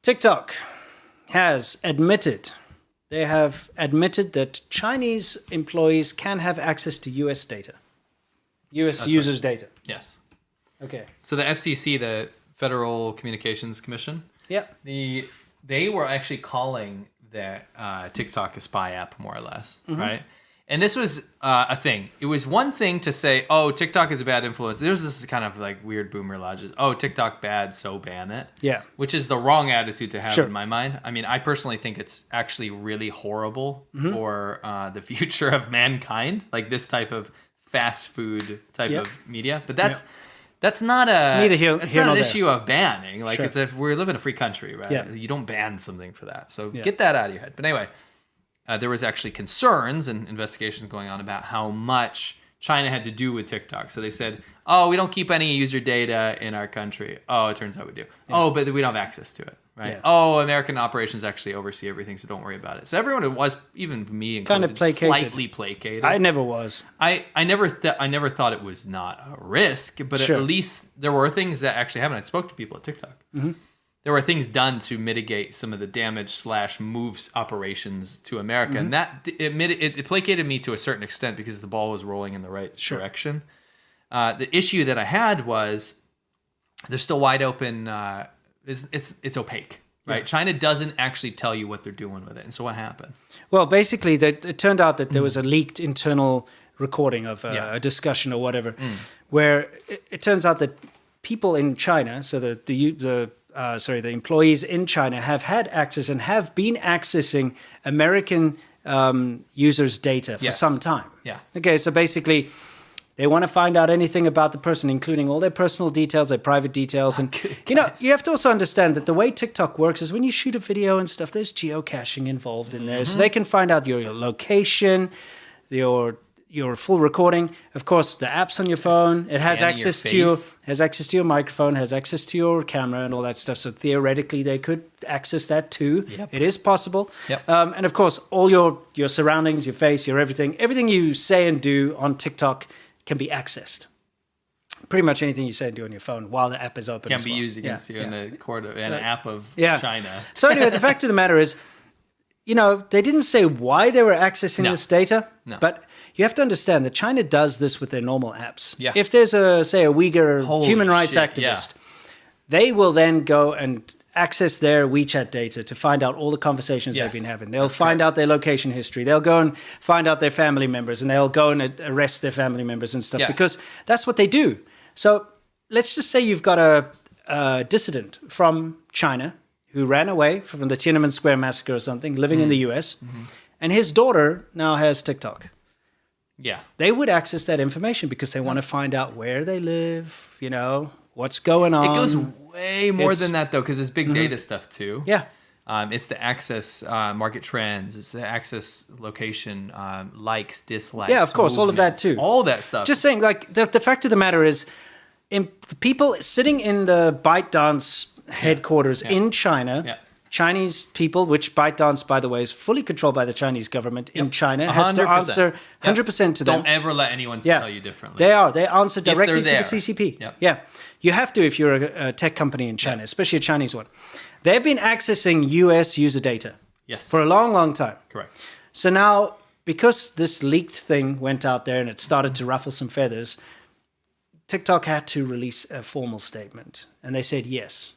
TikTok has admitted, they have admitted that Chinese employees can have access to US data. US users' data. Yes. Okay. So the FCC, the Federal Communications Commission, they were actually calling that TikTok a spy app, more or less, right? And this was a thing. It was one thing to say, oh, TikTok is a bad influence. There's this kind of like weird boomer logic. Oh, TikTok bad, so ban it. Yeah. Which is the wrong attitude to have in my mind. I mean, I personally think it's actually really horrible for the future of mankind, like this type of fast food type of media. But that's not an issue of banning. Like it's if we live in a free country, right? Yeah. You don't ban something for that. So get that out of your head. But anyway, there was actually concerns and investigations going on about how much China had to do with TikTok. So they said, oh, we don't keep any user data in our country. Oh, it turns out we do. Yeah. Oh, but we don't have access to it, right? Yeah. Oh, American operations actually oversee everything, so don't worry about it. So everyone was, even me included, kind of slightly placated. I never was. I never thought it was not a risk, but at least there were things that actually happened. I spoke to people at TikTok. There were things done to mitigate some of the damage / moves operations to America. And that it placated me to a certain extent because the ball was rolling in the right direction. The issue that I had was they're still wide open. It's opaque, right? China doesn't actually tell you what they're doing with it. And so what happened? Well, basically, it turned out that there was a leaked internal recording of a discussion or whatever, where it turns out that people in China, so the employees in China have had access and have been accessing American users' data for some time. Yeah. Okay, so basically, they want to find out anything about the person, including all their personal details, their private details. And, you have to also understand that the way TikTok works is when you shoot a video and stuff, there's geocaching involved in there. So they can find out your location, your full recording. Of course, the apps on your phone, it has access to your microphone, has access to your camera and all that stuff. So theoretically, they could access that too. Yep. It is possible. Yep. And of course, all your surroundings, your face, your everything you say and do on TikTok can be accessed. Pretty much anything you say and do on your phone while the app is open can be used against you in the court of an app of China. So anyway, the fact of the matter is, they didn't say why they were accessing this data, but you have to understand that China does this with their normal apps. Yeah. If there's a Uyghur human rights activist, they will then go and access their WeChat data to find out all the conversations they've been having. They'll find out their location history. They'll go and find out their family members, and they'll go and arrest their family members and stuff because that's what they do. So let's just say you've got a dissident from China who ran away from the Tiananmen Square massacre or something, living in the US, and his daughter now has TikTok. Yeah. They would access that information because they want to find out where they live, what's going on. It goes way more than that, though, because it's big data stuff, too. Yeah. It's the access market trends. It's the access location, likes, dislikes. Yeah, of course, all of that, too. All that stuff. Just saying, like, the fact of the matter is, the people sitting in the ByteDance headquarters in China... Chinese people, which ByteDance, by the way, is fully controlled by the Chinese government in China, has to answer 100% to them. Don't ever let anyone tell you differently. They answer directly to the CCP. Yep. Yeah, you have to if you're a tech company in China, especially a Chinese one. They've been accessing US user data for a long, long time. Correct. So now, because this leaked thing went out there and it started to ruffle some feathers, TikTok had to release a formal statement. And they said, yes,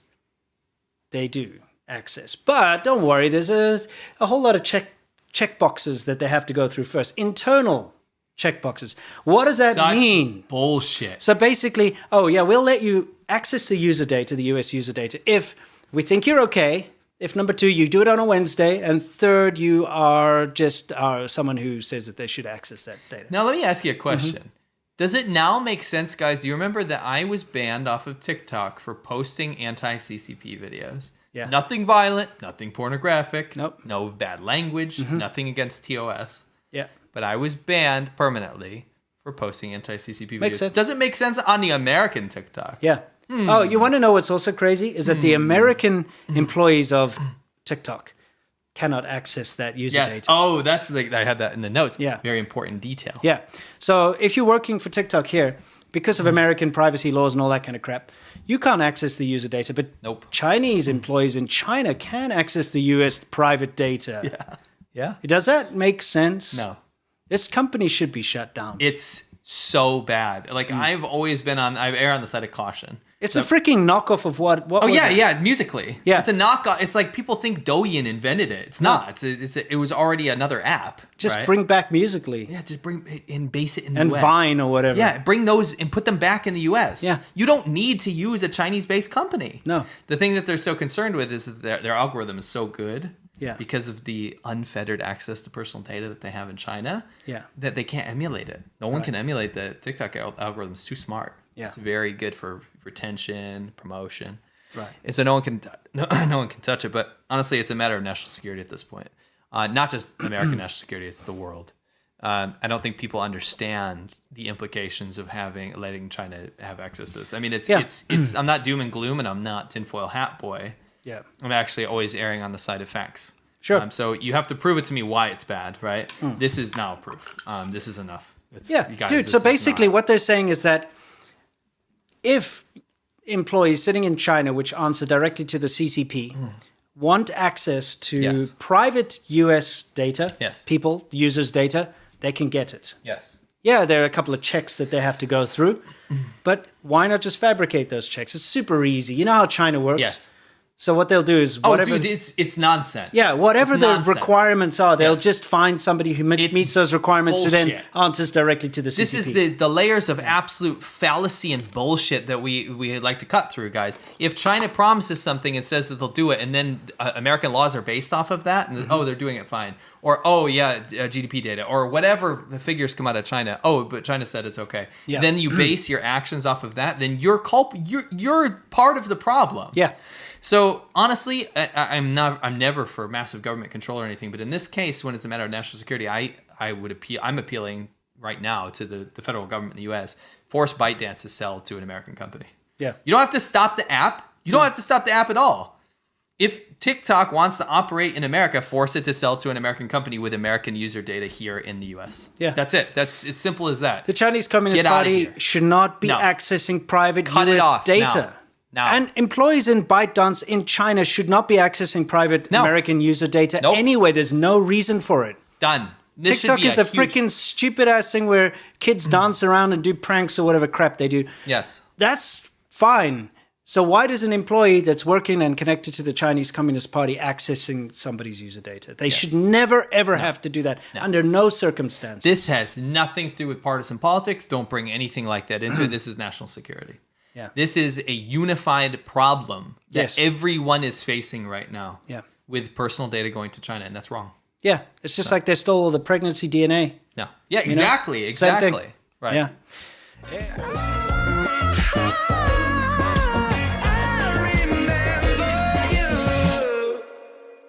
they do access. But don't worry, there's a whole lot of check boxes that they have to go through first. Internal check boxes. What does that mean? Bullshit. So basically, we'll let you access the user data, the US user data, if we think you're okay. If number 2, you do it on a Wednesday, and 3rd, you are just someone who says that they should access that data. Now, let me ask you a question. Does it now make sense, guys? Do you remember that I was banned off of TikTok for posting anti-CCP videos? Yeah. Nothing violent, nothing pornographic, no bad language, nothing against TOS. Yeah. But I was banned permanently for posting anti-CCP videos. Makes sense. Does it make sense on the American TikTok? Yeah. Oh, you want to know what's also crazy? Is that the American employees of TikTok cannot access that user data. Oh, I had that in the notes. Yeah. Very important detail. Yeah. So if you're working for TikTok here, because of American privacy laws and all that kind of crap, you can't access the user data. But Chinese employees in China can access the US private data. Yeah. Does that make sense? No. This company should be shut down. It's so bad. Like I've always been I err on the side of caution. It's a freaking knockoff of what oh was yeah, it? yeah, musically. Yeah. It's a knockoff. It's like people think Douyin invented it. It's not. It was already another app. Just right? bring back Musically. Yeah, just bring it and base it in the and US. Vine or whatever. Yeah, bring those and put them back in the US. Yeah. You don't need to use a Chinese-based company. No. The thing that they're so concerned with is that their algorithm is so good. Yeah. Because of the unfettered access to personal data that they have in China. Yeah. That they can't emulate it. No one can emulate the TikTok algorithm. It's too smart. Yeah. It's very good for retention, promotion. Right. And so no one can touch it. But honestly, it's a matter of national security at this point. Not just American national security, it's the world. I don't think people understand the implications of letting China have access to this. I mean, it's I'm not doom and gloom, and I'm not tinfoil hat boy. Yeah. I'm actually always erring on the side of facts. Sure. So you have to prove it to me why it's bad, right? This is now proof. This is enough. Dude, so basically what they're saying is that if employees sitting in China, which answer directly to the CCP, want access to private US data, people, users' data, they can get it. Yes. Yeah, there are a couple of checks that they have to go through, but why not just fabricate those checks? It's super easy. You know how China works? Yes. So what they'll do is whatever... Oh, dude, it's nonsense. Yeah, whatever the requirements are, they'll just find somebody who meets those requirements who then answers directly to the CCP. This is the layers of absolute fallacy and bullshit that we like to cut through, guys. If China promises something and says that they'll do it, and then American laws are based off of that, and they're doing it fine. Or, GDP data, or whatever the figures come out of China. Oh, but China said it's okay. Yeah. Then you base your actions off of that, then you're part of the problem. Yeah. So honestly, I'm never for massive government control or anything, but in this case, when it's a matter of national security, I'm appealing right now to the federal government in the U.S. Force ByteDance to sell to an American company. Yeah, you don't have to stop the app. You don't have to stop the app at all. If TikTok wants to operate in America, force it to sell to an American company with American user data here in the U.S. Yeah, that's it. That's as simple as that. The Chinese Communist Party should not be accessing private US data. No. And employees in ByteDance in China should not be accessing private American user data anyway. There's no reason for it. Done. TikTok is a freaking stupid ass thing where kids dance around and do pranks or whatever crap they do. Yes. That's fine. So why does an employee that's working and connected to the Chinese Communist Party accessing somebody's user data? They should never, ever have to do that under no circumstance. This has nothing to do with partisan politics. Don't bring anything like that into it. This is national security. Yeah. This is a unified problem that everyone is facing right now with personal data going to China, and that's wrong. Yeah, it's just like they stole all the pregnancy DNA. No. Yeah, exactly. Same thing. Right. Yeah.